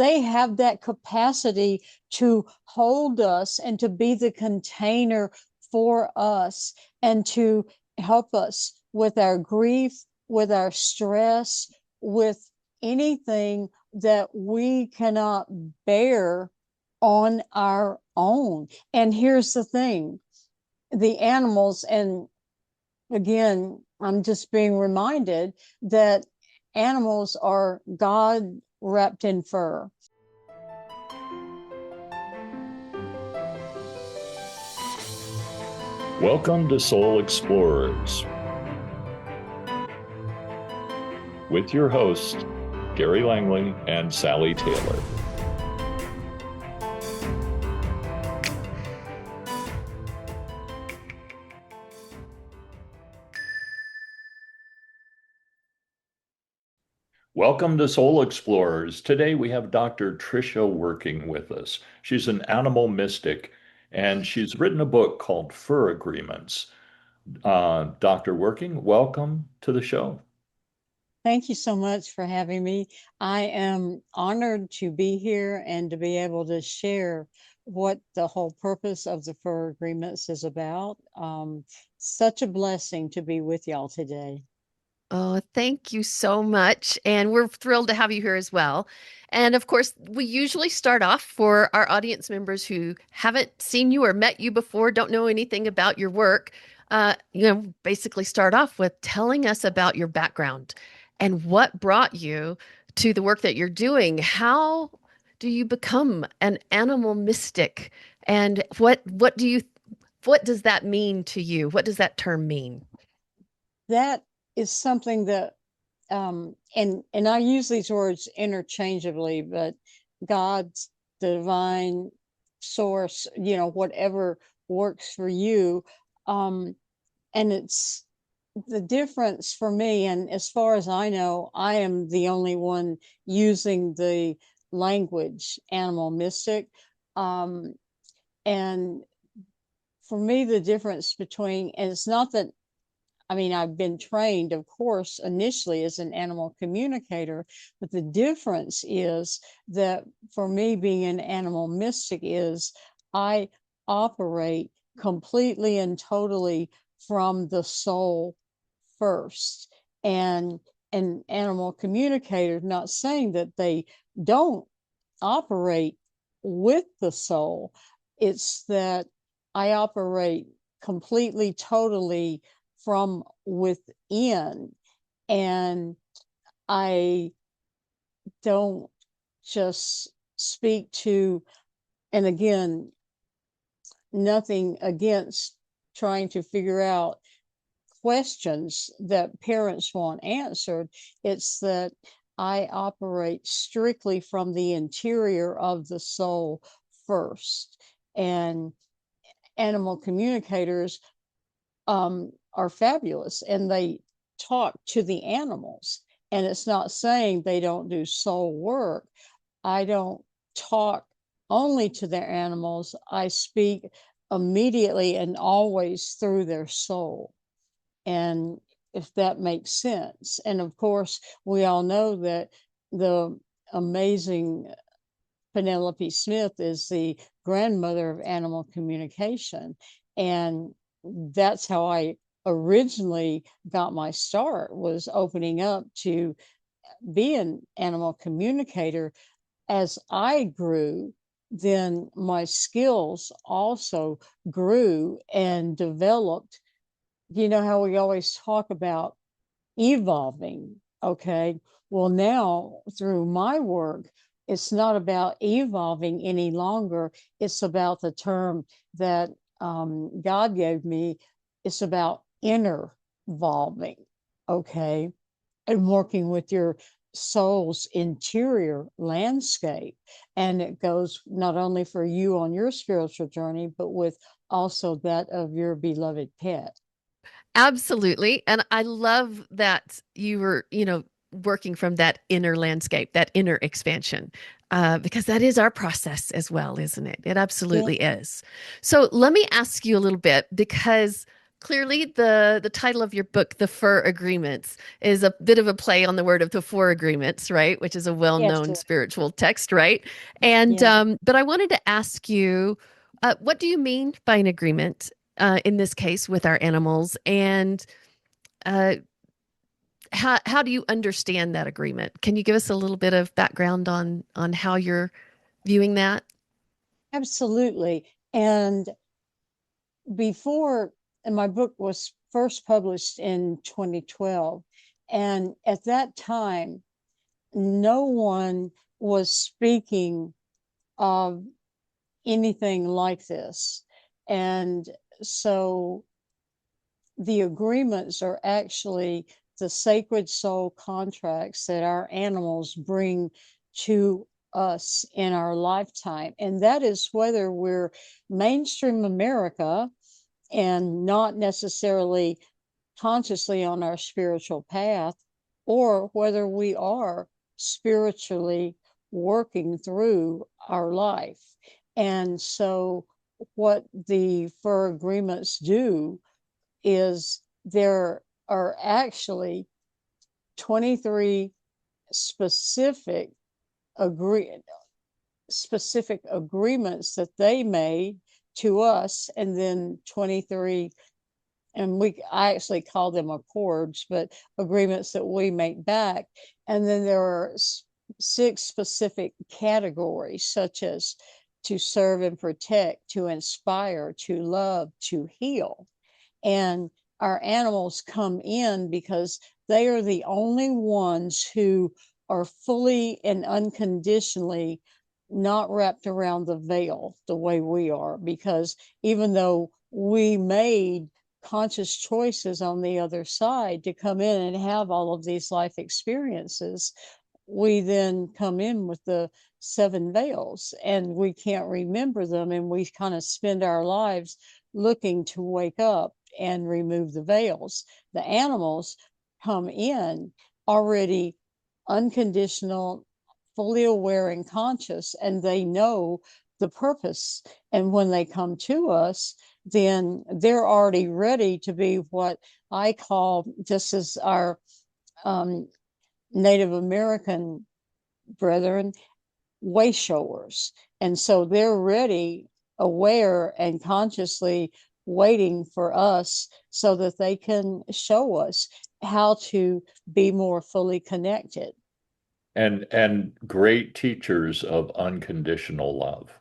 they have that capacity to hold us and to be the container for us and to help us with our grief, with our stress, with anything that we cannot bear on our own. And here's the thing, the animals, and again, I'm just being reminded that animals are God wrapped in fur. Welcome to Soul Explorers with your hosts, Gary Langley and Sally Taylor. Welcome to Soul Explorers. Today we have Dr. Tricia Working with us. She's an animal mystic, and she's written a book called Fur Agreements. Dr. Working, welcome to the show. Thank you so much for having me. I am honored to be here and to be able to share what the whole purpose of the Fur Agreements is about. Such a blessing to be with y'all today. Oh, thank you so much. And we're thrilled to have you here as well. And of course, we usually start off for our audience members who haven't seen you or met you before, don't know anything about your work. Basically start off with telling us about your background and what brought you to the work that you're doing. How do you become an animal mystic? And what does that mean to you? What does that term mean? That is something that and I use these words interchangeably, but God's, the divine source, whatever works for you. And it's the difference for me. And as far as I know, I am the only one using the language animal mystic. And for me, the difference between, and it's not that, I've been trained, of course, initially as an animal communicator, but the difference is that for me, being an animal mystic is I operate completely and totally from the soul first. And an animal communicator, not saying that they don't operate with the soul, it's that I operate completely, totally from within, and I don't just speak to, and again, nothing against trying to figure out questions that parents want answered. It's that I operate strictly from the interior of the soul first. And animal communicators are fabulous, and they talk to the animals. And it's not saying they don't do soul work. I don't talk only to their animals. I speak immediately and always through their soul. And if that makes sense. And of course, we all know that the amazing Penelope Smith is the grandmother of animal communication. And that's how I originally got my start, was opening up to be an animal communicator. As I grew, then my skills also grew and developed. You know how we always talk about evolving, okay? Well, now through my work, it's not about evolving any longer. It's about the term that God gave me. It's about inner evolving, okay? And working with your soul's interior landscape. And it goes not only for you on your spiritual journey, but with also that of your beloved pet. Absolutely. And I love that you were, working from that inner landscape, that inner expansion, because that is our process as well, isn't it? It absolutely is. So let me ask you a little bit, because Clearly, the title of your book, The Fur Agreements, is a bit of a play on the word of the Four Agreements, right? Which is a Yes, well-known spiritual text, right? And yeah, but I wanted to ask you, what do you mean by an agreement in this case with our animals, and uh, how do you understand that agreement? Can you give us a little bit of background on how you're viewing that? absolutely. And before, and my book was first published in 2012. And at that time, no one was speaking of anything like this. And so the agreements are actually the sacred soul contracts that our animals bring to us in our lifetime. And that is whether we're mainstream America and not necessarily consciously on our spiritual path, or whether we are spiritually working through our life. And so, what the fur agreements do is there are actually 23 specific agree specific agreements that they made to us, and then 23, and I actually call them accords, but agreements that we make back. And then there are six specific categories, such as to serve and protect, to inspire, to love, to heal. And our animals come in because they are the only ones who are fully and unconditionally not wrapped around the veil the way we are. Because even though we made conscious choices on the other side to come in and have all of these life experiences, we then come in with the seven veils and we can't remember them. And we kind of spend our lives looking to wake up and remove the veils. The animals come in already unconditional, fully aware and conscious, and they know the purpose. And when they come to us, then they're already ready to be what I call, just as our um, Native American brethren, way showers. And so they're ready, aware, and consciously waiting for us so that they can show us how to be more fully connected. And great teachers of unconditional love.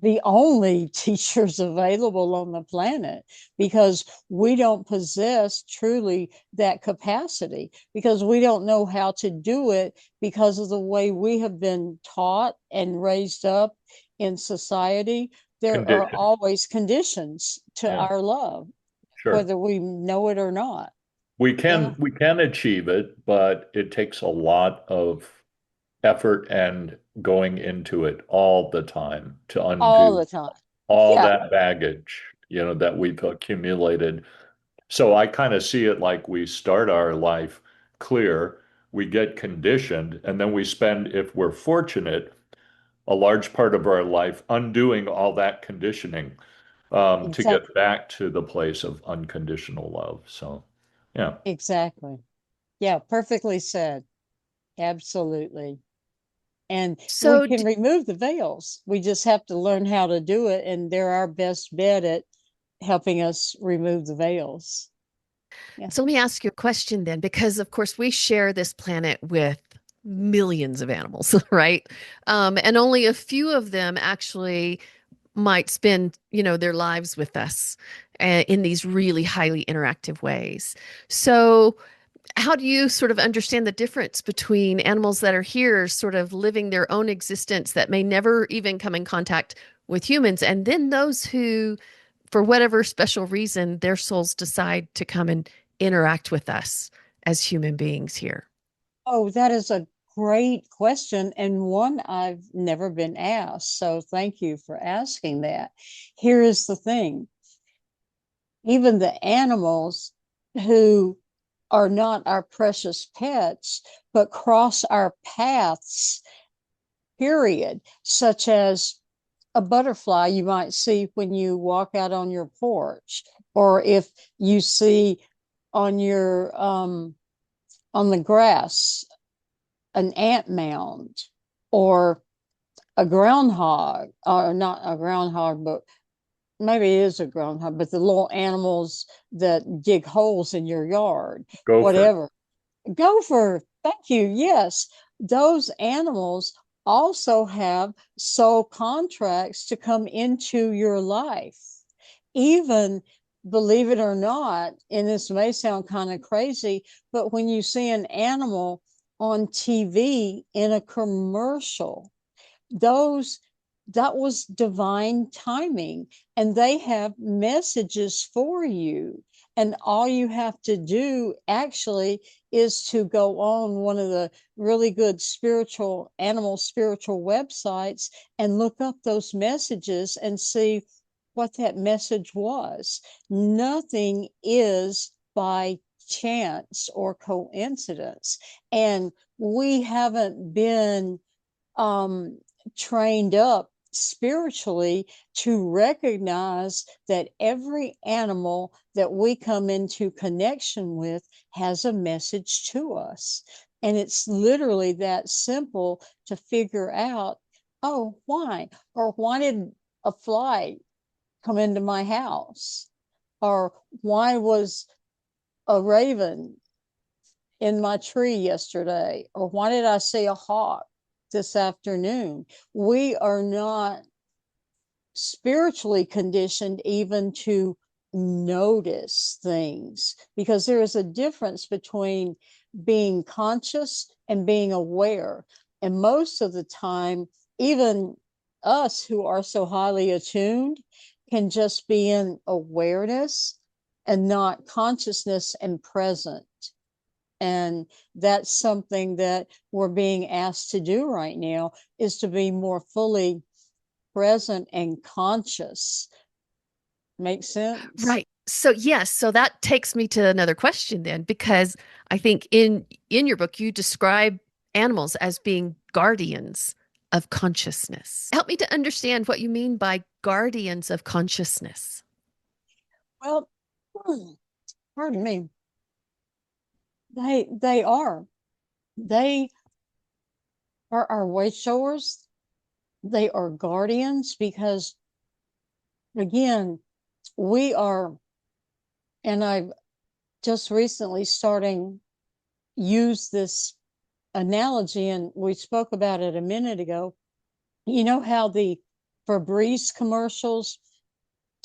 The only teachers available on the planet, because we don't possess truly that capacity, because we don't know how to do it because of the way we have been taught and raised up in society. There are Condition. always conditions to Yeah, our love, sure. whether we know it or not. We Yeah, can we can achieve it, but it takes a lot of effort and going into it all the time to all undo the time. all Yeah, that baggage, that we've accumulated. So I kind of see it like we start our life clear, we get conditioned, and then we spend, if we're fortunate, a large part of our life undoing all that conditioning to get exactly. back to the place of unconditional love. So, yeah. Exactly. Yeah, perfectly said. Absolutely. And we So, can remove the veils. We just have to learn how to do it. And they're our best bet at helping us remove the veils. Yeah, so let me ask you a question then, because of course we share this planet with millions of animals, right? And only a few of them actually might spend, their lives with us in these really highly interactive ways. So, how do you sort of understand the difference between animals that are here, sort of living their own existence that may never even come in contact with humans, and then those who, for whatever special reason, their souls decide to come and interact with us as human beings here? oh, that is a great question, and one I've never been asked. So thank you for asking that. Here is the thing: even the animals who are not our precious pets, but cross our paths, period, such as a butterfly you might see when you walk out on your porch. or if you see on your on the grass an ant mound, or a groundhog, or not a groundhog, but maybe it is a groundhog, but the little animals that dig holes in your yard, Gopher. whatever. Gopher, thank you. Yes, those animals also have soul contracts to come into your life. Even, believe it or not, and this may sound kind of crazy, but when you see an animal on TV in a commercial, those that was divine timing, and they have messages for you, and all you have to do actually is to go on one of the really good spiritual websites and look up those messages and see what that message was. Nothing is by chance or coincidence, and we haven't been um trained up spiritually to recognize that every animal that we come into connection with has a message to us. And it's literally that simple to figure out, oh, why? Or why did a fly come into my house? Or why was a raven in my tree yesterday? Or why did I see a hawk this afternoon? We are not spiritually conditioned even to notice things, because there is a difference between being conscious and being aware. And most of the time, even us who are so highly attuned can just be in awareness and not consciousness and present. And that's something that we're being asked to do right now, is to be more fully present and conscious. Make sense? Right. So yes, so that takes me to another question then, because I think in your book you describe animals as being guardians of consciousness. Help me to understand what you mean by guardians of consciousness. Well, pardon me. They are. They are our way showers. They are guardians because, again, we are, and I've just recently starting use this analogy, and we spoke about it a minute ago. You know how the Febreze commercials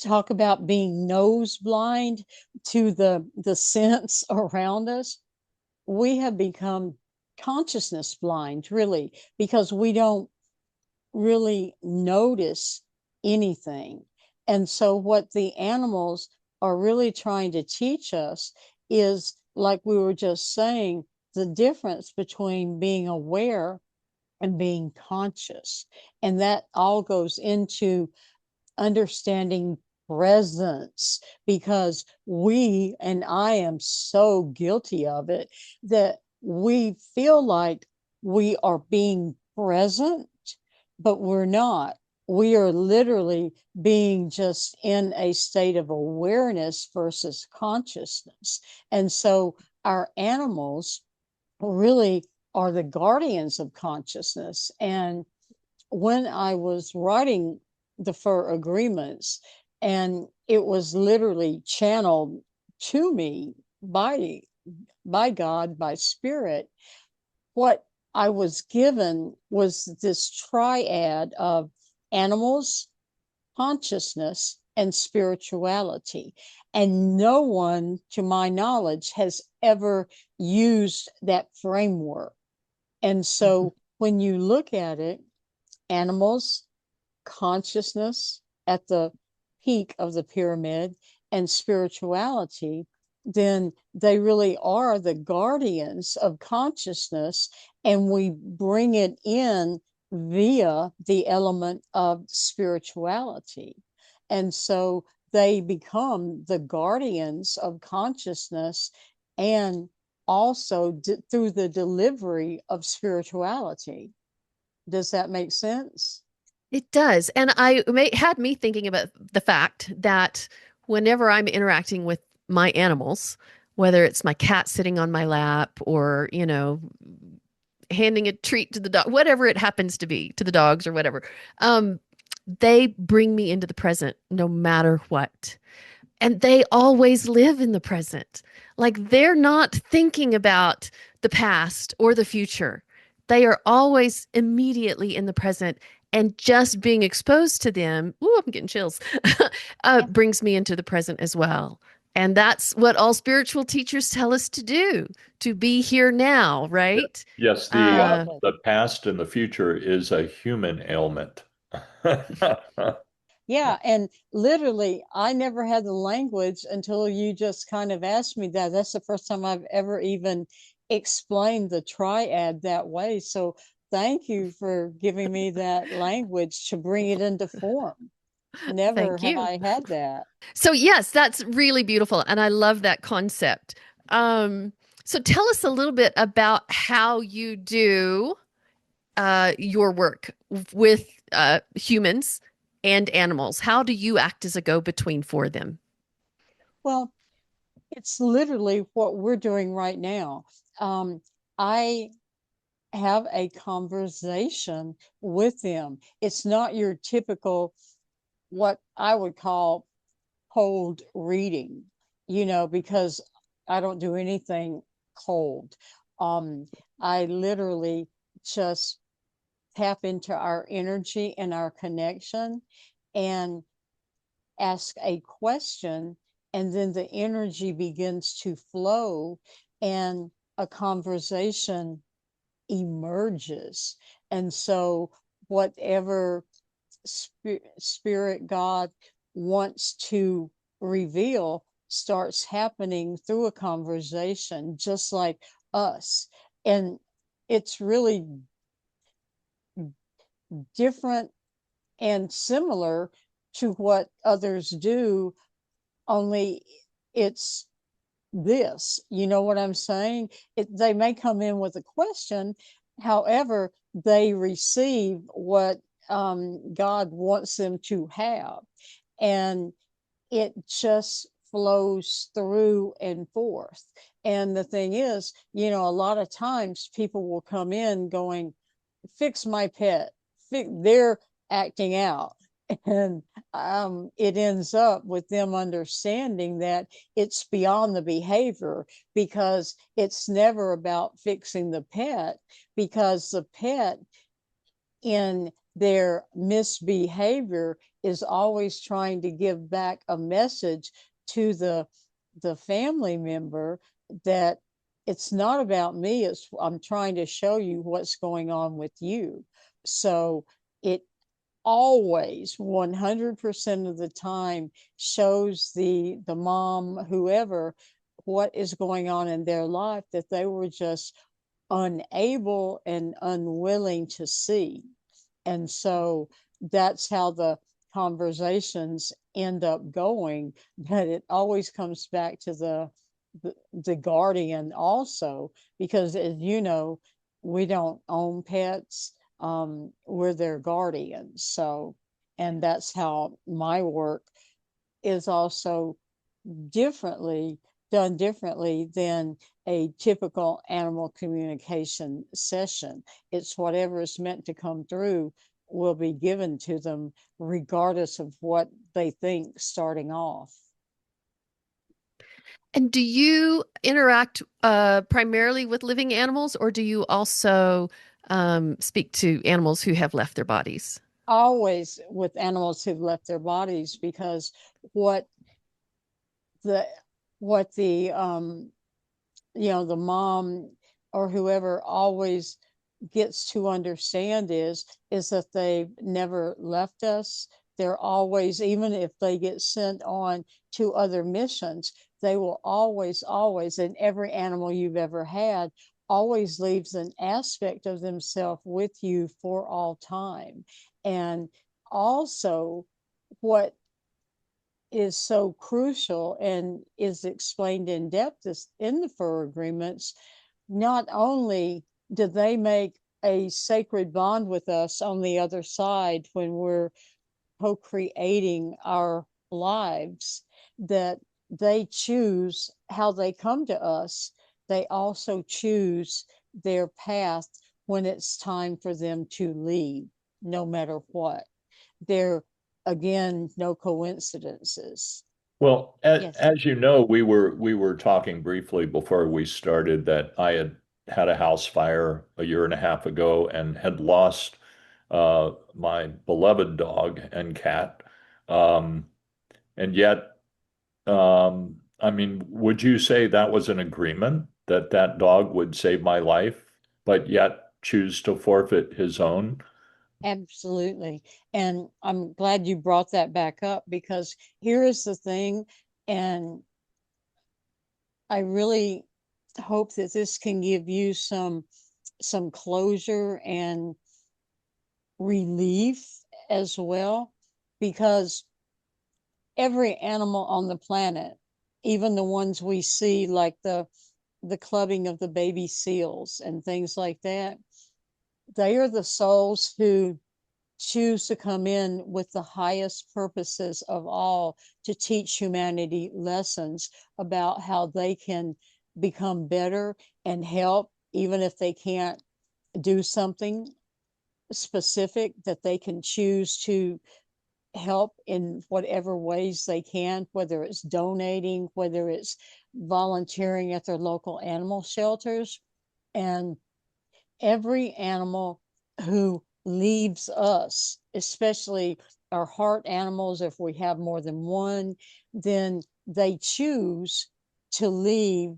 talk about being nose blind to the scents around us? We have become consciousness blind, really, because we don't really notice anything. And so what the animals are really trying to teach us is, like we were just saying, the difference between being aware and being conscious. And that all goes into understanding presence, because we, and I am so guilty of it, that we feel like we are being present, but we're not. We are literally being just in a state of awareness versus consciousness. And so our animals really are the guardians of consciousness. And when I was writing the fur agreements, and it was literally channeled to me by God, by spirit, what I was given was this triad of animals, consciousness, and spirituality. And no one, to my knowledge, has ever used that framework. And so when you look at it, animals, consciousness at the peak of the pyramid, and spirituality, then they really are the guardians of consciousness. And we bring it in via the element of spirituality. And so they become the guardians of consciousness, and also through the delivery of spirituality. Does that make sense? It does. And had me thinking about the fact that whenever I'm interacting with my animals, whether it's my cat sitting on my lap or, handing a treat to the dog, whatever it happens to be, to the dogs or whatever, um, they bring me into the present no matter what. And they always live in the present. Like they're not thinking about the past or the future. They are always immediately in the present. And just being exposed to them, ooh, I'm getting chills, Yeah. brings me into the present as well. And that's what all spiritual teachers tell us to do, to be here now, Yeah. right? Yes, Exactly. the past and the future is a human ailment. Yeah, and literally, I never had the language until you just kind of asked me that. That's the first time I've ever even explained the triad that way. So thank you for giving me that language to bring it into form. Never Thank have you. I had that. So yes, that's really beautiful, and I love that concept. Um, so tell us a little bit about how you do your work with humans and animals. How do you act as a go-between for them? Well, it's literally what we're doing right now. I have a conversation with them. It's not your typical, what I would call cold reading, because I don't do anything cold. Um, I literally just tap into our energy and our connection and ask a question, and then the energy begins to flow and a conversation emerges. And so, whatever spirit God wants to reveal starts happening through a conversation, just like us. And it's really different and similar to what others do, only it's this, you know what I'm saying? They may come in with a question, however, they receive what God wants them to have. And it just flows through and forth. And the thing is, a lot of times people will come in going, fix my pet. They're acting out. And it ends up with them understanding that it's beyond the behavior, because it's never about fixing the pet, because the pet in their misbehavior is always trying to give back a message to the family member that it's not about me, it's I'm trying to show you what's going on with you. So it always 100% of the time shows the mom, whoever, what is going on in their life that they were just unable and unwilling to see. And so that's how the conversations end up going. But it always comes back to the guardian also, because as you know, we don't own pets. We're their guardians. So, and that's how my work is also differently done differently than a typical animal communication session. It's whatever is meant to come through will be given to them, regardless of what they think starting off. And do you interact primarily with living animals, or do you also speak to animals who have left their bodies? Always with animals who've left their bodies, because what the what the mom or whoever always gets to understand is that they've never left us. They're always, even if they get sent on to other missions, they will always, and every animal you've ever had always leaves an aspect of themselves with you for all time. And also, what is so crucial and is explained in depth in the fur agreements, not only do they make a sacred bond with us on the other side when we're co-creating our lives, that they choose how they come to us. They also choose their path when it's time for them to leave, no matter what. There, again, no coincidences. Well, Yes. as you know, we were talking briefly before we started that I had had a house fire a year and a half ago and had lost my beloved dog and cat. Um, and yet, I mean, would you say that was an agreement that that dog would save my life, but yet choose to forfeit his own? Absolutely. And I'm glad you brought that back up, because here is the thing, and I really hope that this can give you some closure and relief as well, because every animal on the planet, even the ones we see, like the clubbing of the baby seals and things like that, they are the souls who choose to come in with the highest purposes of all, to teach humanity lessons about how they can become better and help, even if they can't do something specific, that they can choose to help in whatever ways they can, whether it's donating, whether it's volunteering at their local animal shelters. And every animal who leaves us, especially our heart animals, if we have more than one, then they choose to leave.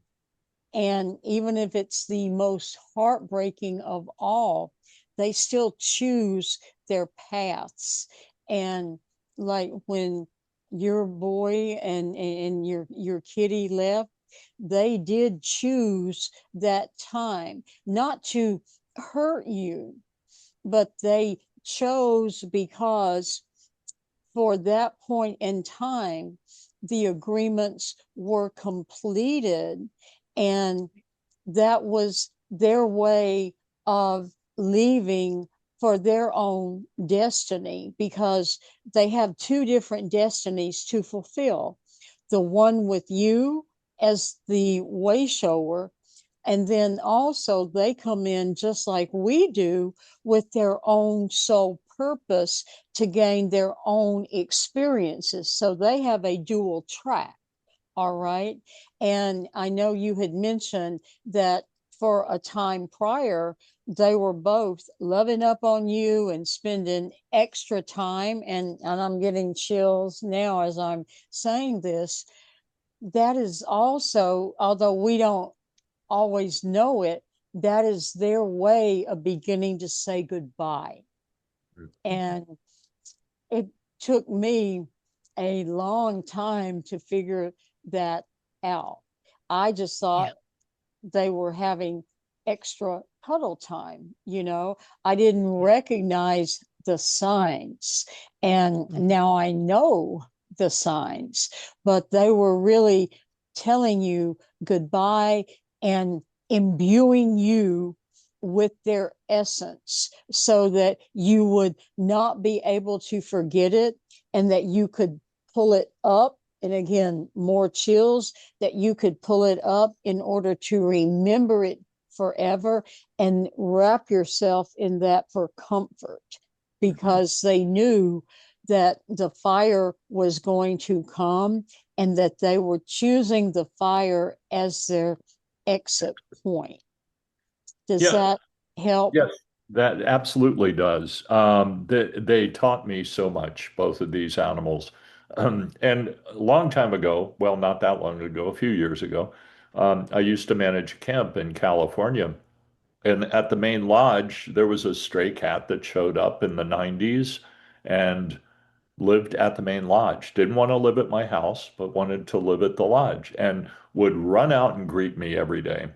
And even if it's the most heartbreaking of all, they still choose their paths. And like when your boy and your kitty left, they did choose that time not to hurt you, but they chose because for that point in time, the agreements were completed, and that was their way of leaving for their own destiny, because they have two different destinies to fulfill: the one with you as the way shower, and then also they come in just like we do with their own sole purpose to gain their own experiences. So they have a dual track. All right. And I know you had mentioned that for a time prior, they were both loving up on you and spending extra time. And I'm getting chills now as I'm saying this. That is also, although we don't always know it, that is their way of beginning to say goodbye. And it took me a long time to figure that out. I just Yeah. thought they were having extra cuddle time. I didn't recognize the signs. And Mhm. now I know the signs, but they were really telling you goodbye and imbuing you with their essence so that you would not be able to forget it, and that you could pull it up. And again, more chills, that you could pull it up in order to remember it forever and wrap yourself in that for comfort, because they knew that the fire was going to come and that they were choosing the fire as their exit point. Does Yeah, that help? yes, that absolutely does. They taught me so much, both of these animals. And a long time ago, well, not that long ago, a few years ago, I used to manage a camp in California. And at the main lodge, there was a stray cat that showed up in the 90s and lived at the main lodge. Didn't want to live at my house, but wanted to live at the lodge and would run out and greet me every day.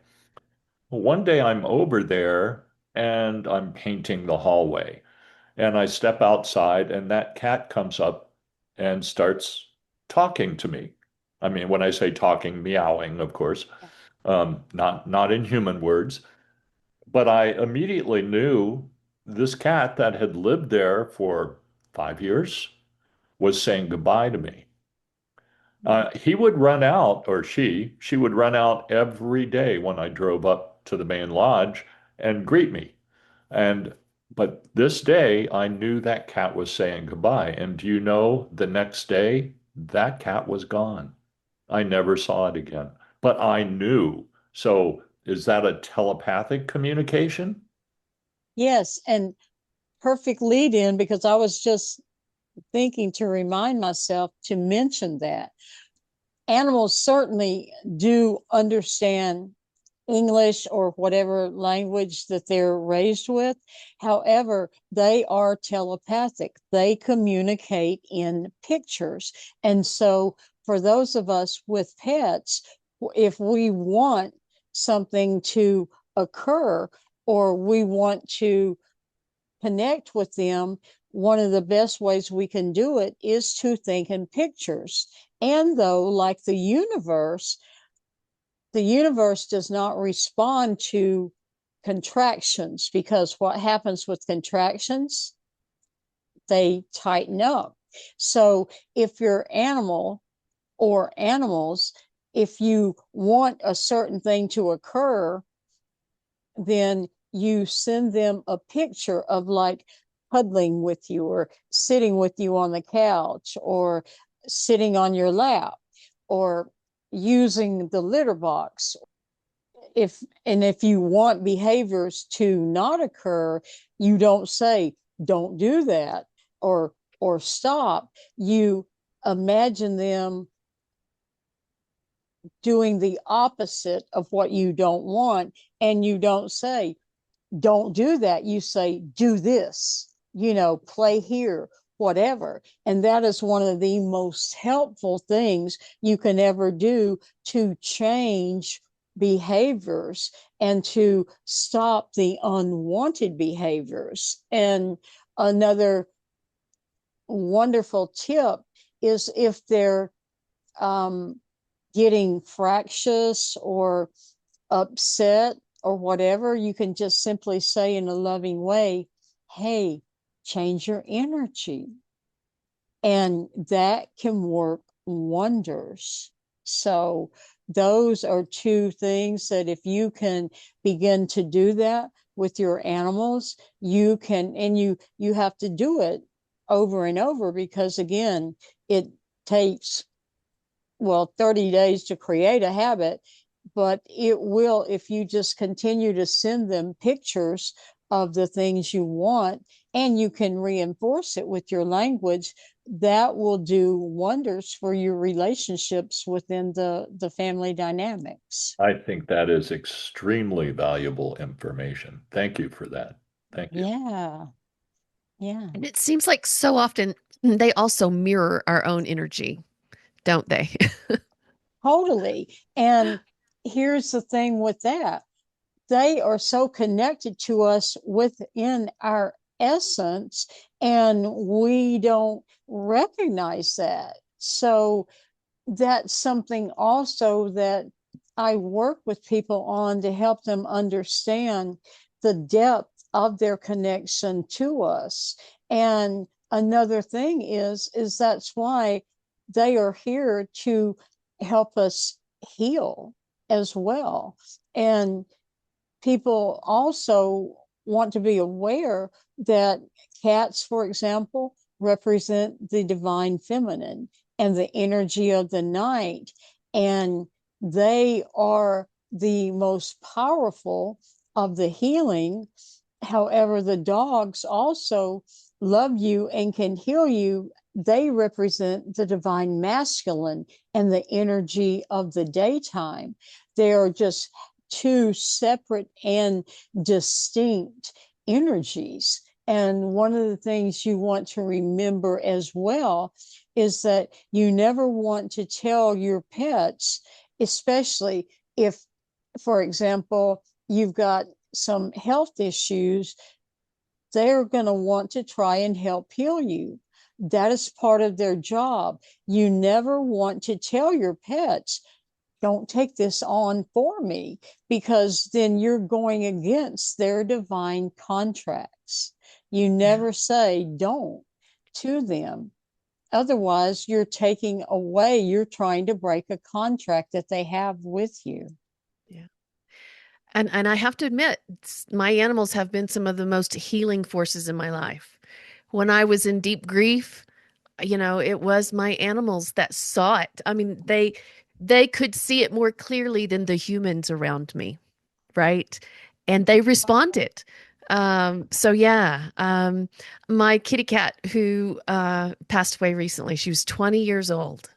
Well, one day I'm over there and I'm painting the hallway. And I step outside, and that cat comes up and starts talking to me. I mean, when I say talking, meowing, of course, not in human words. But I immediately knew this cat that had lived there for 5 years was saying goodbye to me. He would run out, or she would run out every day when I drove up to the main lodge and greet me. And but this day I knew that cat was saying goodbye. And do you know, the next day that cat was gone. I never saw it again, but I knew. So is that a telepathic communication? Yes, and perfect lead in, because I was just thinking to remind myself to mention that animals certainly do understand English or whatever language that they're raised with. However, they are telepathic. They communicate in pictures. And so, for those of us with pets, if we want something to occur or we want to connect with them, one of the best ways we can do it is to think in pictures. And though, like the universe does not respond to contractions, because what happens with contractions, they tighten up. So if your animal or animals, if you want a certain thing to occur, then you send them a picture of like cuddling with you or sitting with you on the couch or sitting on your lap or using the litter box. If you want behaviors to not occur, you don't say don't do that or stop. You imagine them doing the opposite of what you don't want, and you don't say don't do that. You say do this, play here, whatever. And that is one of the most helpful things you can ever do to change behaviors and to stop the unwanted behaviors. And another wonderful tip is if they're um, getting fractious or upset or whatever, you can just simply say in a loving way, hey, change your energy. And that can work wonders. So those are two things that if you can begin to do that with your animals, you can, and you have to do it over and over, because again, it takes, well, 30 days to create a habit, but it will, if you just continue to send them pictures of the things you want, and you can reinforce it with your language, that will do wonders for your relationships within the family dynamics. I think that is extremely valuable information. Thank you for that. Thank you. Yeah. Yeah. And it seems like so often they also mirror our own energy, don't they? Totally. And here's the thing with that, they are so connected to us within our essence, and we don't recognize that. So that's something also that I work with people on to help them understand the depth of their connection to us. And another thing is that's why they are here to help us heal as well. And people also want to be aware that cats, for example, represent the divine feminine and the energy of the night. And they are the most powerful of the healing. However, the dogs also love you and can heal you. They represent the divine masculine and the energy of the daytime. They are just two separate and distinct energies. And one of the things you want to remember as well is that you never want to tell your pets, especially if, for example, you've got some health issues, they're going to want to try and help heal you. That is part of their job. You never want to tell your pets, don't take this on for me, because then you're going against their divine contracts. You Yeah. never say don't to them. otherwise you're taking away, you're trying to break a contract that they have with you. Yeah. And I have to admit, my animals have been some of the most healing forces in my life. When I was in deep grief, it was my animals that saw it. I mean, they could see it more clearly than the humans around me, right? And they responded. So yeah, my kitty cat who passed away recently, she was 20 years old,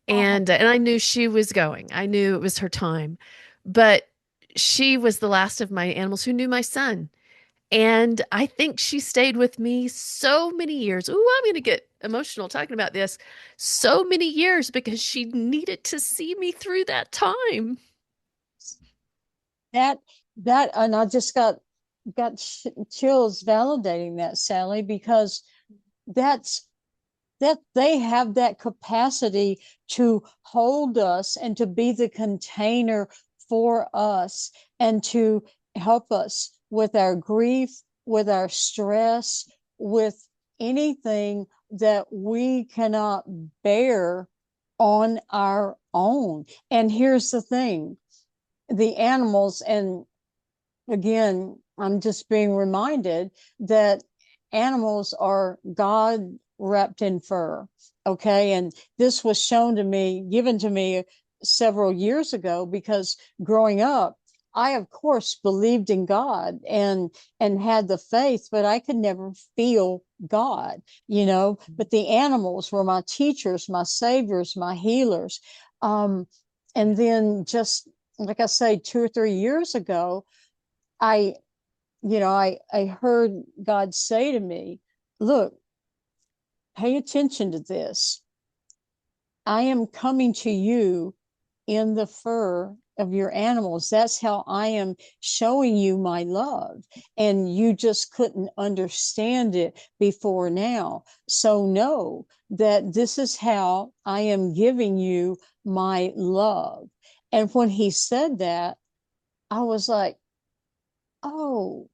and I knew she was going. I knew it was her time, but she was the last of my animals who knew my son. And I think she stayed with me so many years. Ooh, I'm going to get emotional talking about this. So many years because she needed to see me through that time. That and I just got chills validating that, Sally, because that's that they have that capacity to hold us and to be the container for us and to help us with our grief, with our stress, with anything that we cannot bear on our own. And here's the thing, the animals, and again, I'm just being reminded that animals are God wrapped in fur. Okay. And this was shown to me, given to me several years ago, because growing up, I of course believed in God and had the faith, but I could never feel God, but the animals were my teachers, my saviors, my healers. And then just like I say, 2 or 3 years ago, I, I heard God say to me, look, pay attention to this. I am coming to you in the fur of your animals. That's how I am showing you my love. And you just couldn't understand it before now. So know that this is how I am giving you my love. And when he said that, I was like, oh,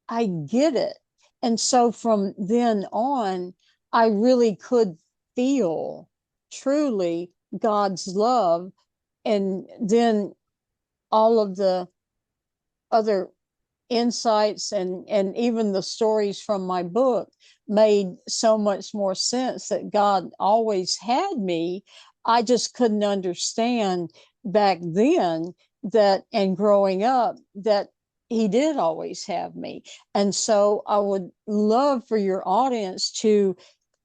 I get it. And so from then on, I really could feel truly God's love. And then all of the other insights and even the stories from my book made so much more sense that God always had me. I just couldn't understand back then that, and growing up, that he did always have me. And so I would love for your audience to,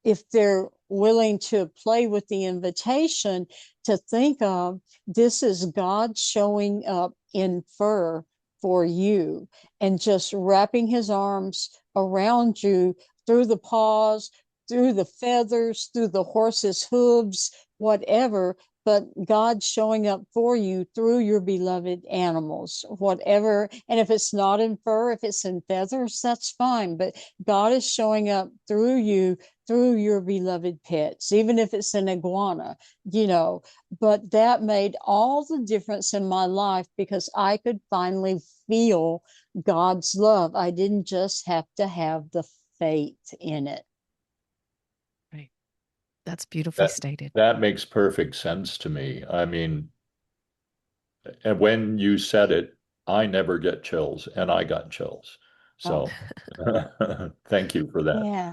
if they're willing to play with the invitation, to think of this is God showing up in fur for you and just wrapping his arms around you through the paws, through the feathers, through the horse's hooves, whatever. But God showing up for you through your beloved animals, whatever. And if it's not in fur, if it's in feathers, that's fine. But God is showing up through you, through your beloved pets, even if it's an iguana, but that made all the difference in my life because I could finally feel God's love. I didn't just have to have the faith in it. Right. That's beautifully That stated. that makes perfect sense to me. I mean, and when you said it, I never get chills, and I got chills. Oh, So thank you for that. yeah.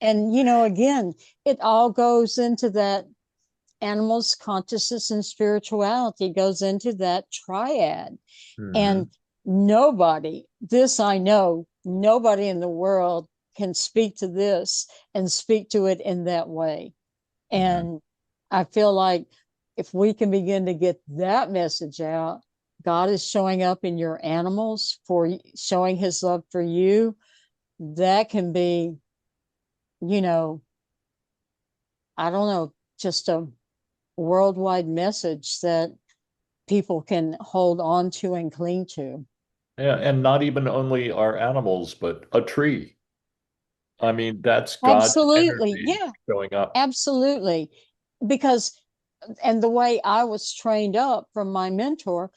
And, again, it all goes into that animals, consciousness, and spirituality, goes into that triad. Hmm. And nobody, this I know, nobody in the world can speak to this and speak to it in that way. Hmm. And I feel like if we can begin to get that message out, God is showing up in your animals for showing his love for you. That can be, you know, I don't know, just a worldwide message that people can hold on to and cling to. Yeah, and not even only our animals, but a tree. I mean, that's God's Absolutely. energy Yeah, showing up. absolutely. Because, and the way I was trained up from my mentor,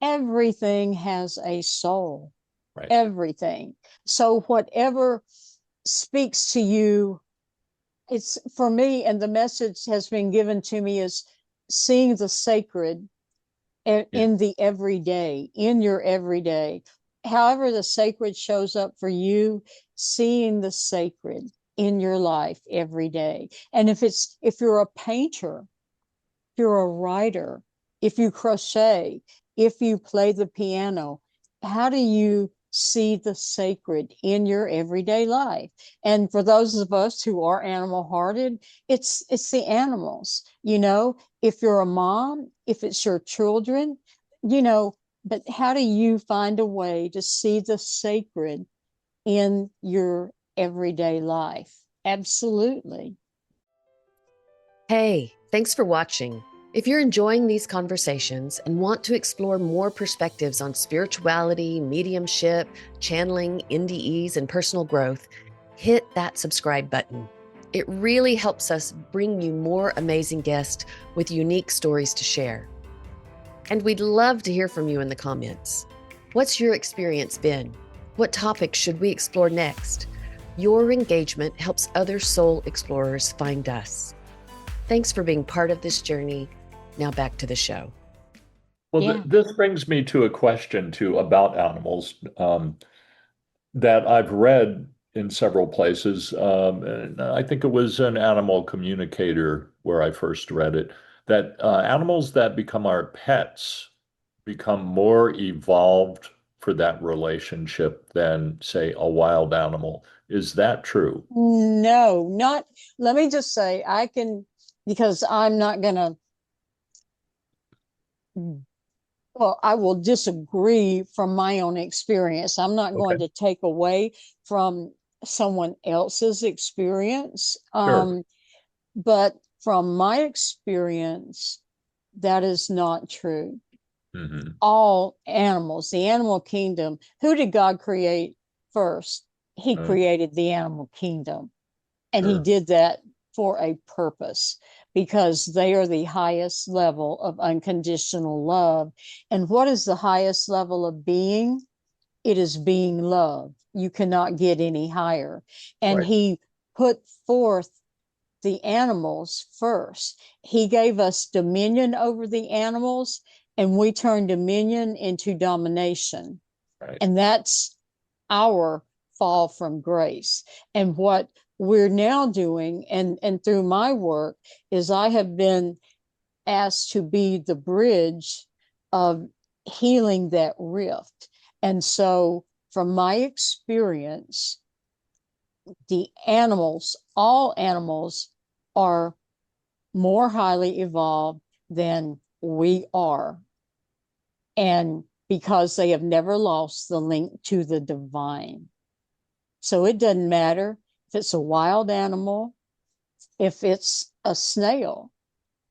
everything has a soul, Right. everything. So whatever speaks to you it's for me, and the message has been given to me is seeing the sacred Yeah. in the everyday, in your everyday. However, the sacred shows up for you, seeing the sacred in your life every day. And if you're a painter, if you're a writer, if you crochet, if you play the piano, how do you see the sacred in your everyday life? And for those of us who are animal hearted, it's the animals, if you're a mom, if it's your children, you know, but how do you find a way to see the sacred in your everyday life? Absolutely. Hey, thanks for watching. If you're enjoying these conversations and want to explore more perspectives on spirituality, mediumship, channeling, NDEs, and personal growth, hit that subscribe button. It really helps us bring you more amazing guests with unique stories to share. And we'd love to hear from you in the comments. What's your experience been? What topics should we explore next? Your engagement helps other soul explorers find us. Thanks for being part of this journey. Now back to the show. Well, Yeah. this brings me to a question too about animals that I've read in several places. And I think it was an animal communicator where I first read it, that animals that become our pets become more evolved for that relationship than, say, a wild animal. Is that true? No, not, let me just say, because I'm not going to, well, I will disagree from my own experience. I'm not going Okay, to take away from someone else's experience. sure. But from my experience, that is not true. Hmm. All animals, the animal kingdom, who did God create first? He created the animal kingdom. And he Sure. did that for a purpose because they are the highest level of unconditional love. And what is the highest level of being? It is being loved. You cannot get any higher. And Right. he put forth the animals first. He gave us dominion over the animals, and we turned dominion into domination. Right. And that's our fall from grace. And what we're now doing, and through my work, is I have been asked to be the bridge of healing that rift. And so, from my experience, the animals, all animals, are more highly evolved than we are. And because they have never lost the link to the divine. So it doesn't matter if it's a wild animal, if it's a snail.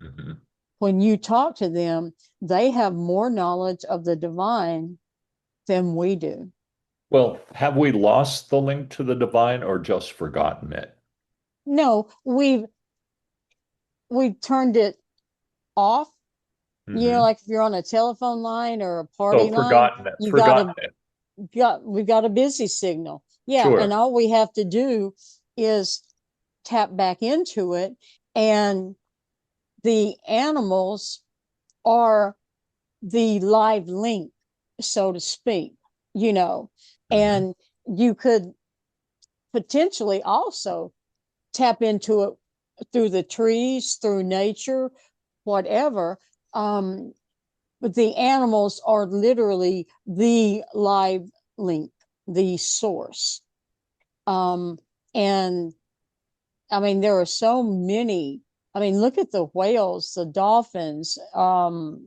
Hmm. When you talk to them, they have more knowledge of the divine than we do. Well, have we lost the link to the divine or just forgotten it? No, we've turned it off. Hmm. Like if you're on a telephone line or a So party line, forgotten it, you forgotten it. we've got a busy signal. Yeah, and Sure. all we have to do is tap back into it, and the animals are the live link, so to speak, you know, Hmm. and you could potentially also tap into it through the trees, through nature, whatever. But the animals are literally the live link, the source. And I mean, there are so many. I mean, look at the whales, the dolphins, how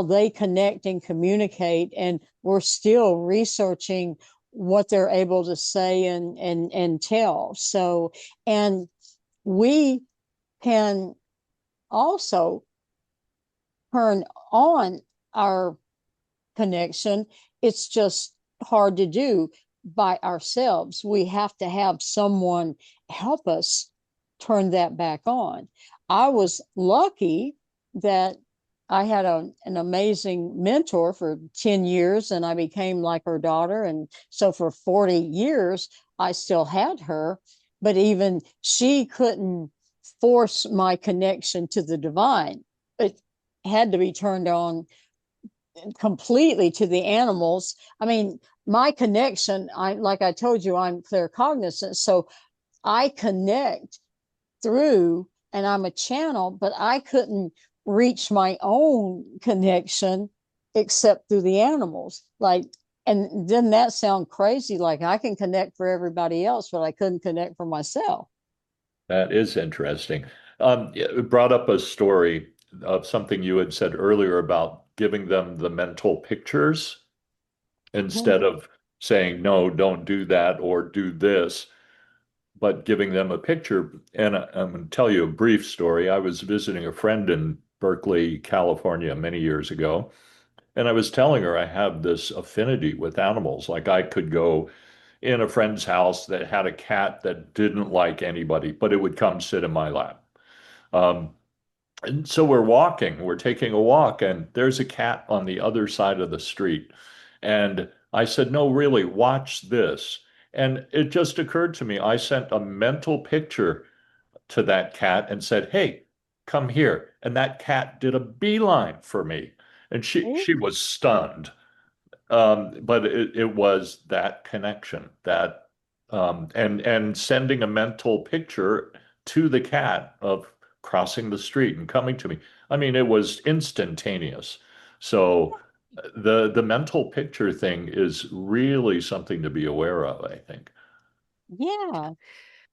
they connect and communicate, and we're still researching what they're able to say and tell. So, and we can also turn on our connection. It's just hard to do by ourselves. We have to have someone help us turn that back on. I was lucky that I had an amazing mentor for 10 years, and I became like her daughter. And so for 40 years, I still had her. but even she couldn't force my connection to the divine. It had to be turned on completely to the animals. I mean, my connection, like I told you, I'm claircognizant, so I connect through, and I'm a channel, but I couldn't reach my own connection except through the animals. Like, and didn't that sound crazy? Like I can connect for everybody else, but I couldn't connect for myself. That is interesting. It brought up a story of something you had said earlier about giving them the mental pictures Mhm. instead of saying, no, don't do that or do this, but giving them a picture. And I'm going to tell you a brief story. I was visiting a friend in Berkeley, California, many years ago, and I was telling her I have this affinity with animals. Like I could go in a friend's house that had a cat that didn't like anybody, but it would come sit in my lap. Um, and so we're taking a walk, and there's a cat on the other side of the street. And I said, no, really, watch this. And it just occurred to me, I sent a mental picture to that cat and said, hey, come here. And that cat did a beeline for me. And she was stunned. But it was that connection, that and sending a mental picture to the cat of crossing the street and coming to me. I mean, it was instantaneous. So the mental picture thing is really something to be aware of, I think. Yeah.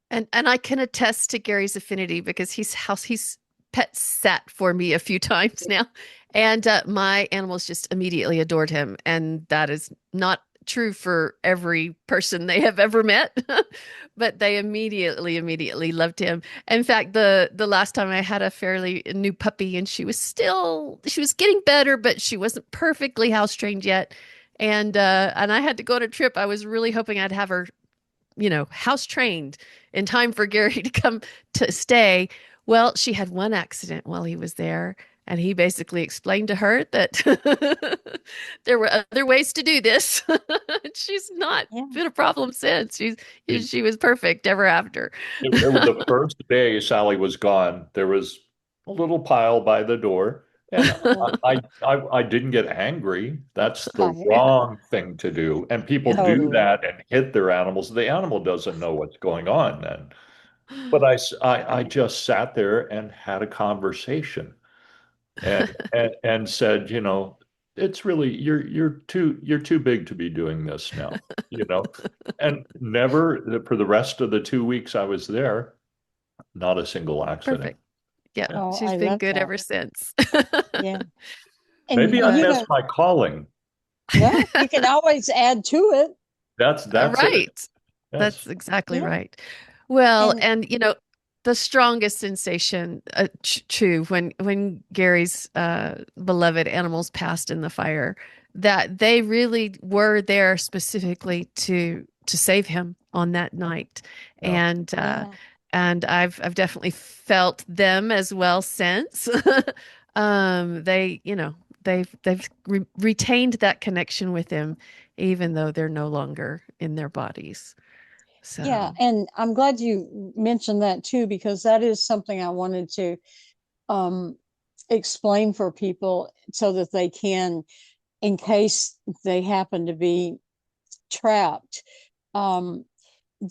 And I can attest to Gary's affinity because he's pet sat for me a few times now, and my animals just immediately adored him, and that is not true for every person they have ever met, but they immediately loved him. In fact, the last time I had a fairly new puppy, and she was getting better, but she wasn't perfectly house trained yet. And I had to go on a trip. I was really hoping I'd have her, house trained in time for Gary to come to stay. Well, she had one accident while he was there, and he basically explained to her that there were other ways to do this. She's not Yeah. been a problem since. It, She was perfect ever after. it was the first day Sally was gone. There was a little pile by the door, and Yeah. I didn't get angry. That's the Yeah. wrong thing to do. And people do Totally. that and hit their animals. The animal doesn't know what's going on then. But I just sat there and had a conversation and said, it's really you're too big to be doing this now, you know. And never for the rest of the 2 weeks I was there, not a single accident. Perfect. Yeah, Yeah. Oh, she's I been love good that. ever since. Yeah. And Maybe I you missed know, my calling. well, you can always add to it. That's it. Right. Yes. That's exactly Yeah. right. Well, And and the strongest sensation, true, when Gary's beloved animals passed in the fire, that they really were there specifically to save him on that night, Yeah. and yeah. I've definitely felt them as well since. They, retained that connection with him, even though they're no longer in their bodies. Yeah, So and I'm glad you mentioned that too, because that is something I wanted to um, explain for people so that they can, in case they happen to be trapped. Um,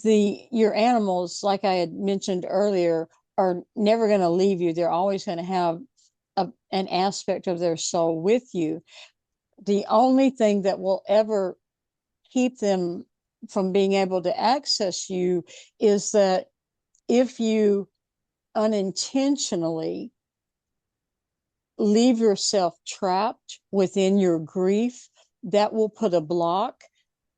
your animals, like I had mentioned earlier, are never going to leave you. They're always going to have an aspect of their soul with you. The only thing that will ever keep them from being able to access you is that if you unintentionally leave yourself trapped within your grief, that will put a block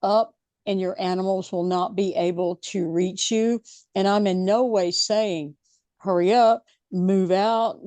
up and your animals will not be able to reach you. And I'm in no way saying, hurry up, move out,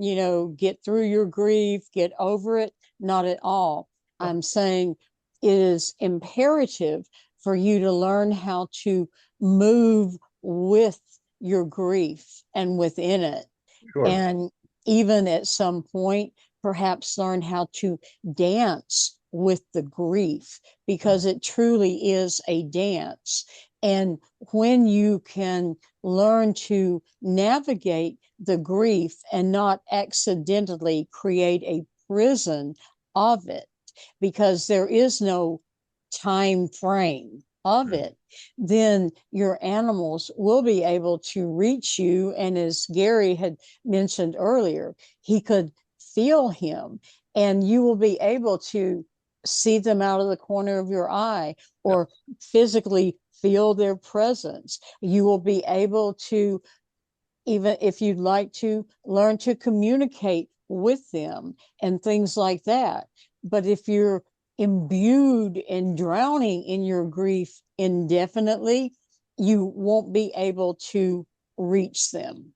get through your grief, get over it. Not at all. I'm saying it is imperative for you to learn how to move with your grief and within it. Sure. And even at some point, perhaps learn how to dance with the grief, because it truly is a dance. And when you can learn to navigate the grief and not accidentally create a prison of it, because there is no time frame of it, then your animals will be able to reach you. And as Gary had mentioned earlier, he could feel him, and you will be able to see them out of the corner of your eye, or physically feel their presence. You will be able to, even if you'd like to, learn to communicate with them and things like that. But if you're imbued and drowning in your grief indefinitely, you won't be able to reach them.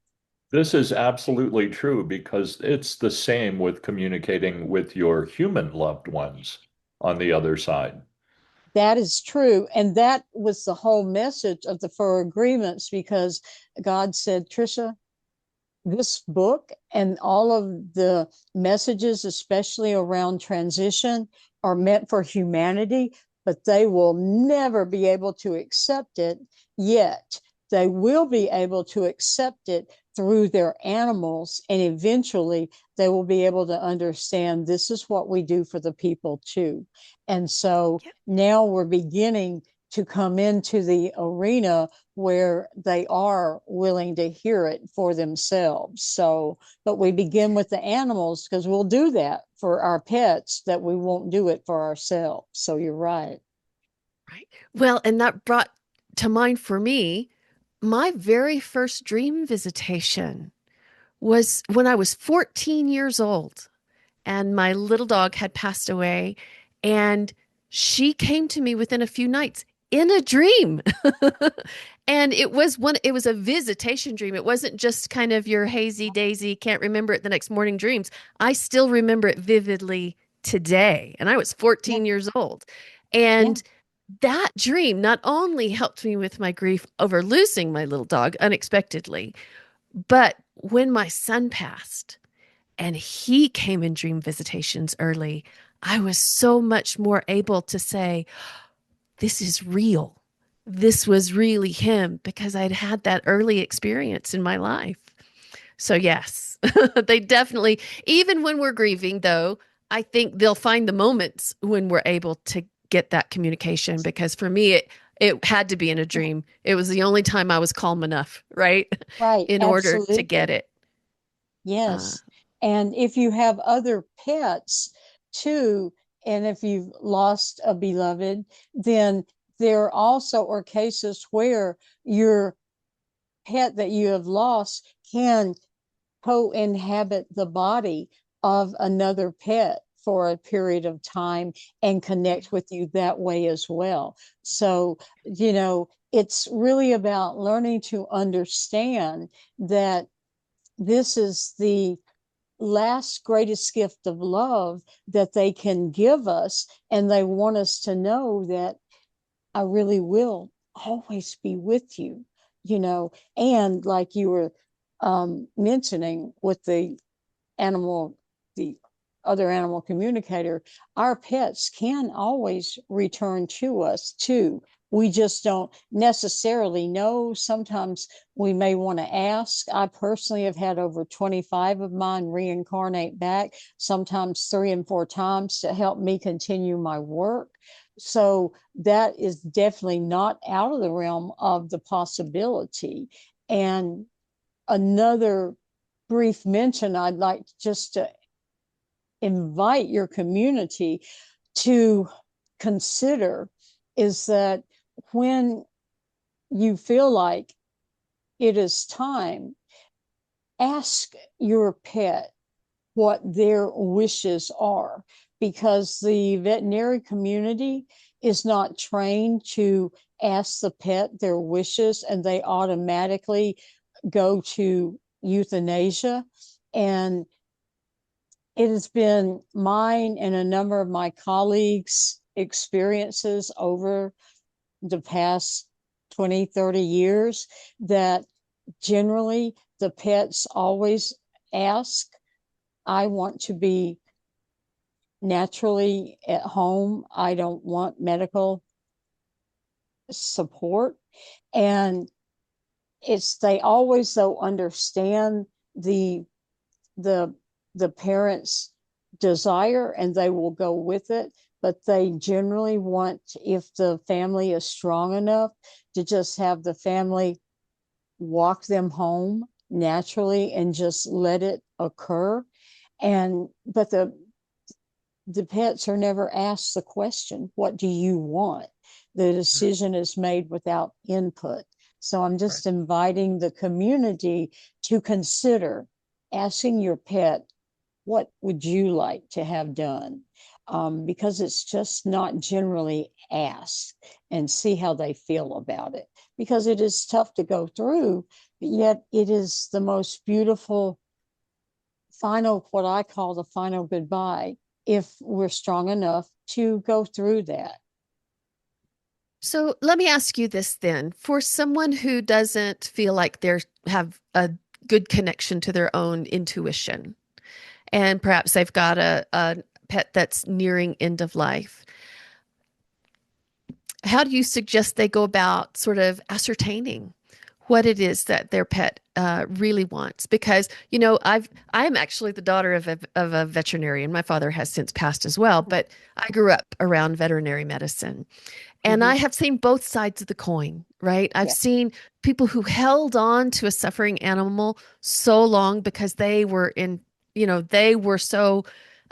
This is absolutely true because it's the same with communicating with your human loved ones on the other side. That is true. And that was the whole message of the Four Agreements, because God said, Tricia, this book and all of the messages, especially around transition, are meant for humanity, but they will never be able to accept it yet. They will be able to accept it through their animals, and eventually they will be able to understand this is what we do for the people too. And so now we're beginning to come into the arena where they are willing to hear it for themselves. So, but we begin with the animals because we'll do that for our pets, that we won't do it for ourselves. So you're right. Right. Well, and that brought to mind for me my very first dream visitation was when I was 14 years old and my little dog had passed away, and she came to me within a few nights in a dream. And it was a visitation dream. It wasn't just kind of your hazy daisy, can't remember it the next morning dreams. I still remember it vividly today. And I was 14 years old. And that dream not only helped me with my grief over losing my little dog unexpectedly, but when my son passed and he came in dream visitations early, I was so much more able to say, this is real. This was really him, because I'd had that early experience in my life. So, yes, they definitely, even when we're grieving, though, I think they'll find the moments when we're able to get that communication, because for me, it had to be in a dream. It was the only time I was calm enough, right? Right. In order to get Absolutely. it. Yes. And if you have other pets too, and if you've lost a beloved, then there also are cases where your pet that you have lost can co-inhabit the body of another pet for a period of time and connect with you that way as well. So, it's really about learning to understand that this is the last greatest gift of love that they can give us. And they want us to know that I really will always be with you, and like you were mentioning with animal, the other animal communicator, our pets can always return to us too. We just don't necessarily know. Sometimes we may want to ask. I personally have had over 25 of mine reincarnate back, sometimes 3 and 4 times, to help me continue my work. So that is definitely not out of the realm of the possibility. And another brief mention I'd like just to invite your community to consider is that when you feel like it is time, ask your pet what their wishes are, because the veterinary community is not trained to ask the pet their wishes, and they automatically go to euthanasia. And it has been mine and a number of my colleagues' experiences over the past 20, 30 years that generally the pets always ask, I want to be naturally at home. I don't want medical support. And they always though understand the the parents' desire and they will go with it, but they generally want, if the family is strong enough, to just have the family walk them home naturally and just let it occur. But the pets are never asked the question, what do you want? The decision is made without input. So I'm just inviting the community to consider asking your pet, what would you like to have done? Because it's just not generally asked, and see how they feel about it. Because it is tough to go through, but yet it is the most beautiful final, what I call the final goodbye, if we're strong enough to go through that. So let me ask you this then. For someone who doesn't feel like they have a good connection to their own intuition, and perhaps they've got a pet that's nearing end of life, how do you suggest they go about sort of ascertaining what it is that their pet really wants? Because, I'm actually the daughter of a veterinarian. My father has since passed as well, but I grew up around veterinary medicine. And I have seen both sides of the coin, right? I've seen people who held on to a suffering animal so long because they were they were so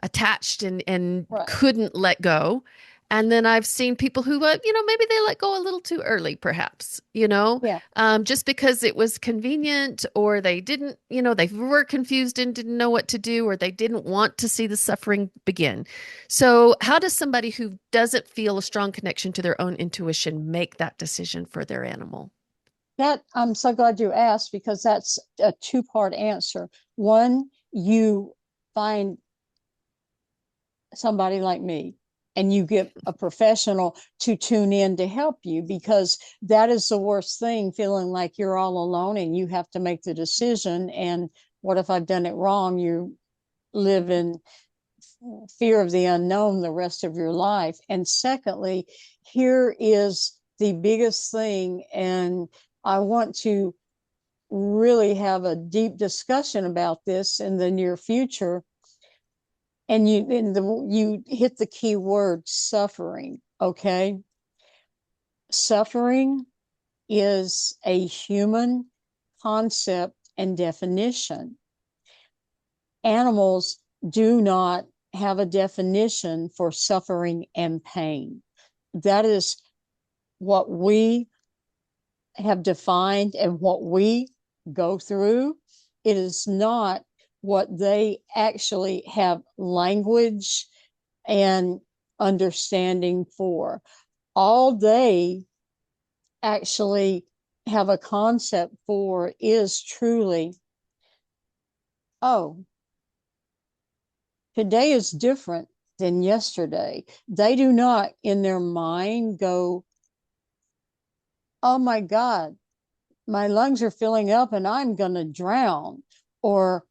attached and couldn't let go. And then I've seen people who, maybe they let go a little too early, perhaps, just because it was convenient, or they didn't, they were confused and didn't know what to do, or they didn't want to see the suffering begin. So how does somebody who doesn't feel a strong connection to their own intuition make that decision for their animal? That I'm so glad you asked, because that's a two-part answer. One, you find somebody like me and you get a professional to tune in to help you, because that is the worst thing, feeling like you're all alone and you have to make the decision. And what if I've done it wrong? You live in fear of the unknown the rest of your life. And secondly, here is the biggest thing, and I want to really have a deep discussion about this in the near future. And you hit the key word, suffering. Okay, suffering is a human concept and definition. Animals do not have a definition for suffering and pain. That is what we have defined and what we go through. It is not what they actually have language and understanding for. All they actually have a concept for is truly, oh, today is different than yesterday. They do not in their mind go, oh my God, my lungs are filling up and I'm going to drown, or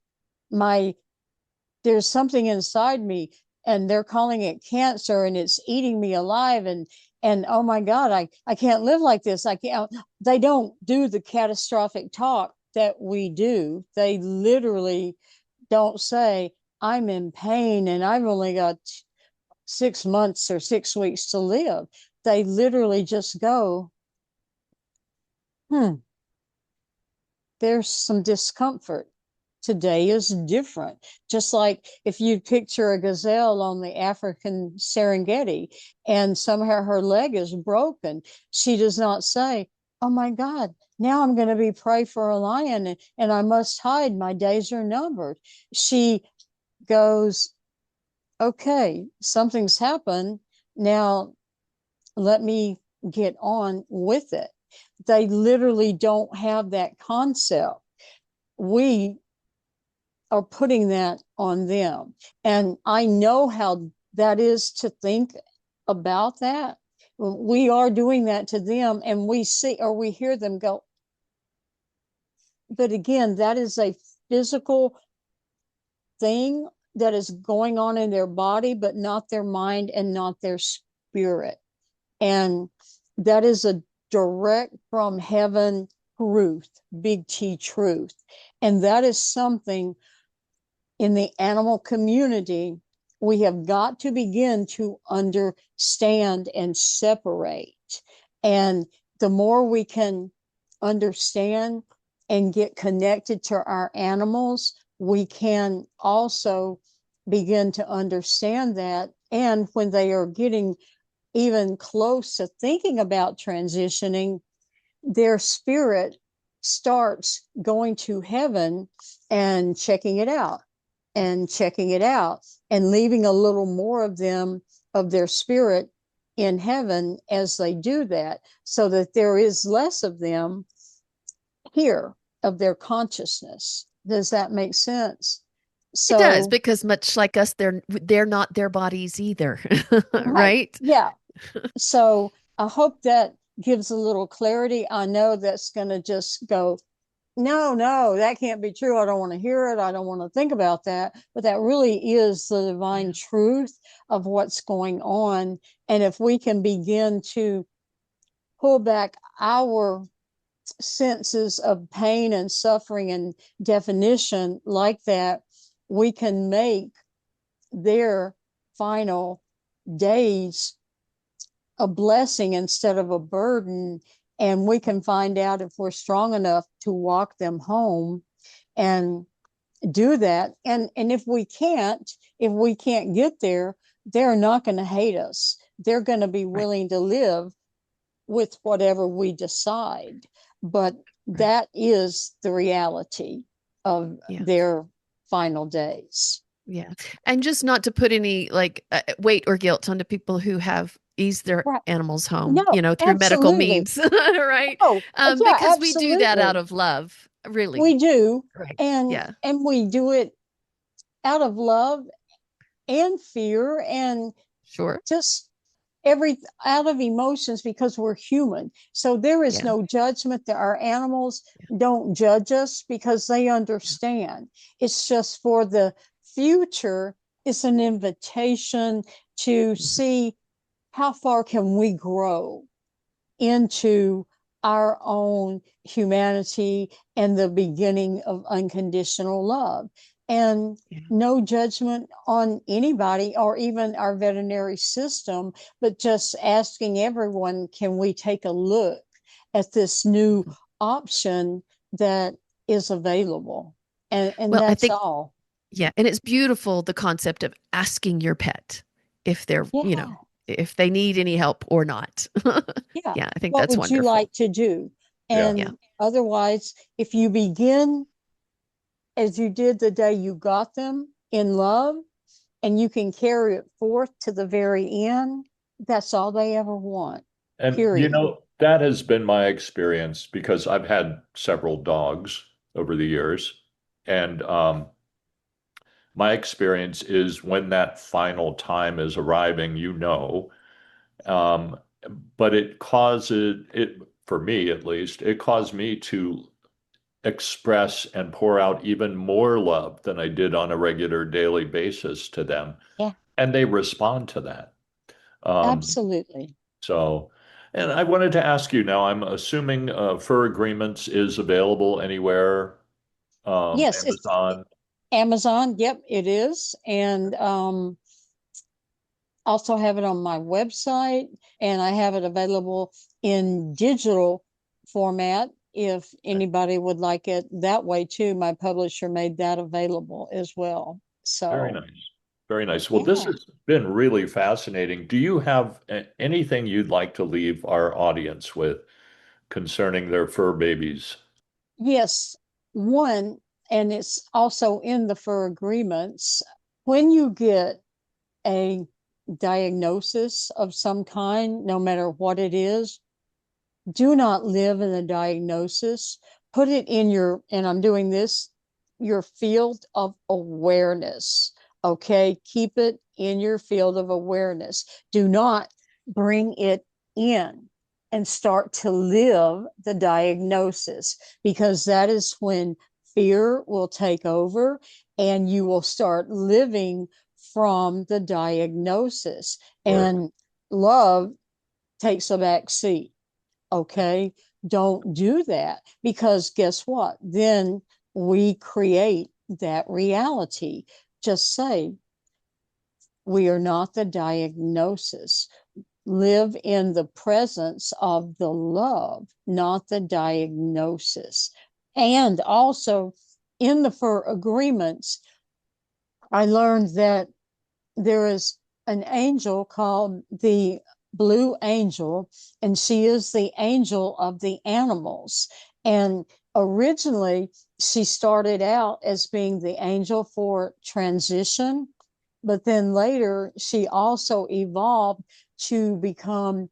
there's something inside me and they're calling it cancer and it's eating me alive, and oh my God, I can't live like this. I can't. They don't do the catastrophic talk that we do. They literally don't say, I'm in pain and I've only got 6 months or 6 weeks to live. They literally just go, there's some discomfort. Today is different. Just like if you picture a gazelle on the African Serengeti and somehow her leg is broken, she does not say, oh my God, now I'm going to be prey for a lion and I must hide. My days are numbered. She goes, okay, something's happened. Now let me get on with it. They literally don't have that concept. We are putting that on them. And I know how that is to think about that. We are doing that to them, and we see or we hear them go. But again, that is a physical thing that is going on in their body, but not their mind and not their spirit. And that is a direct from heaven truth, big T truth. And that is something in the animal community we have got to begin to understand and separate. And the more we can understand and get connected to our animals, we can also begin to understand that. And when they are getting even close to thinking about transitioning, their spirit starts going to heaven and checking it out and checking it out and leaving a little more of them, of their spirit in heaven as they do that, so that there is less of them here, of their consciousness. Does that make sense? It does, So, because much like us, they're not their bodies either, right. right? Yeah. So I hope that gives a little clarity. I know that's going to just go, no, no, that can't be true. I don't want to hear it. I don't want to think about that. But that really is the divine truth of what's going on. And if we can begin to pull back our senses of pain and suffering and definition like that, we can make their final days a blessing instead of a burden. And we can find out if we're strong enough to walk them home and do that. And if we can't, get there, they're not going to hate us. They're going to be Right. willing to live with whatever we decide. But Right. that is the reality of Yeah. their final days. Yeah. And just not to put any like weight or guilt onto people who have eased their Right. animals home, No, through medical absolutely. means, right? Oh, yeah, Because we do that out absolutely. of love, really. We do. Right. And Yeah. we do it out of love and fear and Sure. just every out of emotions, because we're human. So there is Yeah. no judgment. That our animals don't judge us because they understand. It's just for the future. It's an invitation to see how far can we grow into our own humanity and the beginning of unconditional love. And Yeah. no judgment on anybody or even our veterinary system, but just asking everyone, can we take a look at this new option that is available? And Well, I that's think, all. yeah. And it's beautiful, the concept of asking your pet if they're, Yeah. if they need any help or not. Yeah. Yeah. I think What that's would you wonderful. like to do? Yeah. Yeah. And otherwise, if you begin as you did the day you got them, in love, and you can carry it forth to the very end, that's all they ever want, And period. that has been my experience because I've had several dogs over the years. And my experience is when that final time is arriving, um, but it causes it, for me at least, it caused me to express and pour out even more love than I did on a regular daily basis to them. Yeah, And they respond to that. Um, absolutely. so, and I wanted to ask you now, I'm assuming Fur Agreements is available anywhere, Yes, it's Amazon. Amazon. Yep, it is. And also have it on my website, and I have it available in digital format if anybody would like it that way too. My publisher made that available as well. Very So, nice. Very nice. Well, this yeah. has been really fascinating. Do you have anything you'd like to leave our audience with concerning their fur babies? Yes, one, and it's also in the fur agreements. When you get a diagnosis of some kind, no matter what it is, do not live in the diagnosis. Put it in your, and I'm doing this, your field of awareness. Okay. Keep it in your field of awareness. Do not bring it in and start to live the diagnosis, because that is when fear will take over and you will start living from the diagnosis, Right. and love takes a back seat. Okay, don't do that, because guess what? Then we create that reality. Just say, we are not the diagnosis. Live in the presence of the love, not the diagnosis. And also, in the fur agreements, I learned that there is an angel called the Blue Angel, and she is the angel of the animals. And originally, she started out as being the angel for transition, but then later she also evolved to become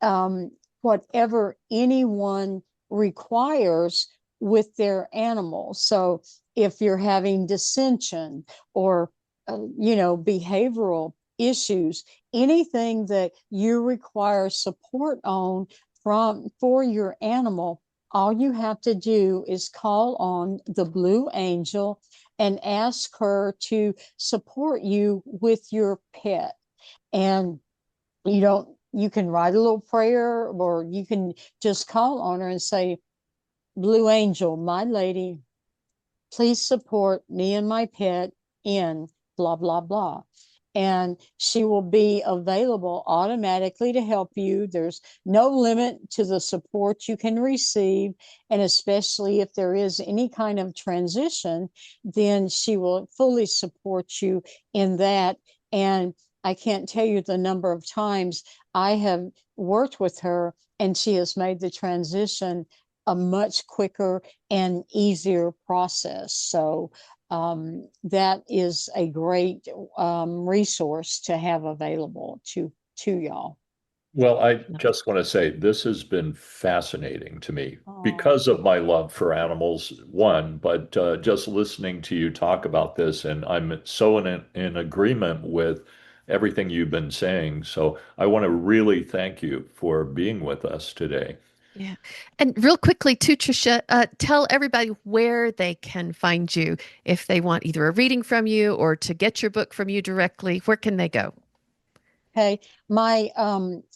um, whatever anyone requires with their animals. So if you're having dissension or behavioral issues, anything that you require support on for your animal, all you have to do is call on the Blue Angel and ask her to support you with your pet. And you can write a little prayer, or you can just call on her and say, Blue Angel, my lady, please support me and my pet in blah, blah, blah. And she will be available automatically to help you. There's no limit to the support you can receive. And especially if there is any kind of transition, then she will fully support you in that. And I can't tell you the number of times I have worked with her and she has made the transition a much quicker and easier process. So that is a great resource to have available to y'all. Well, I just want to say this has been fascinating to me Oh, because of my love for animals, one, but just listening to you talk about this, and I'm so in agreement with everything you've been saying. So I want to really thank you for being with us today. Yeah. And real quickly, too, Tricia, tell everybody where they can find you if they want either a reading from you or to get your book from you directly. Where can they go? okay. My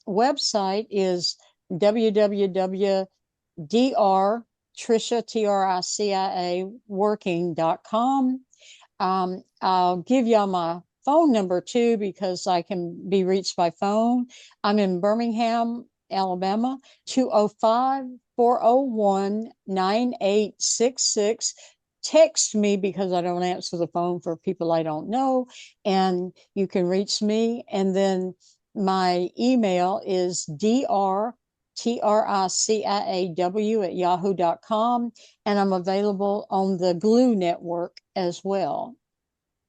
website is www.Tricia working.com. I'll give y'all my phone number too, because I can be reached by phone. I'm in Birmingham, Alabama, 205-401-9866. Text me, because I don't answer the phone for people I don't know, and you can reach me. And then my email is drtriciaw@yahoo.com, and I'm available on the Glue Network as well.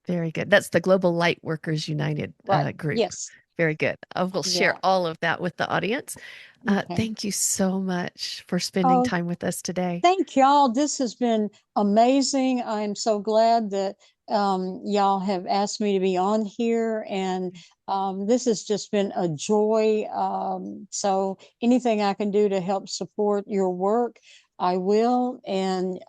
Very good. That's the Global Light Workers United Right. group. Yes. Very good. We'll share Yeah. all of that with the audience. Okay. Thank you so much for spending time with us today. Thank y'all. This has been amazing. I'm so glad that y'all have asked me to be on here, and this has just been a joy. So anything I can do to help support your work, I will. And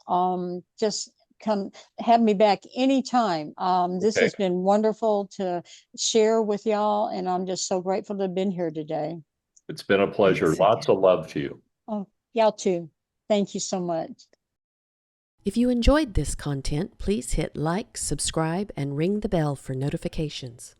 just come have me back anytime. This Okay. has been wonderful to share with y'all, and I'm just so grateful to have been here today. It's been a pleasure. Thanks Lots again. of love to you. Oh, y'all too. Thank you so much. If you enjoyed this content, please hit like, subscribe, and ring the bell for notifications.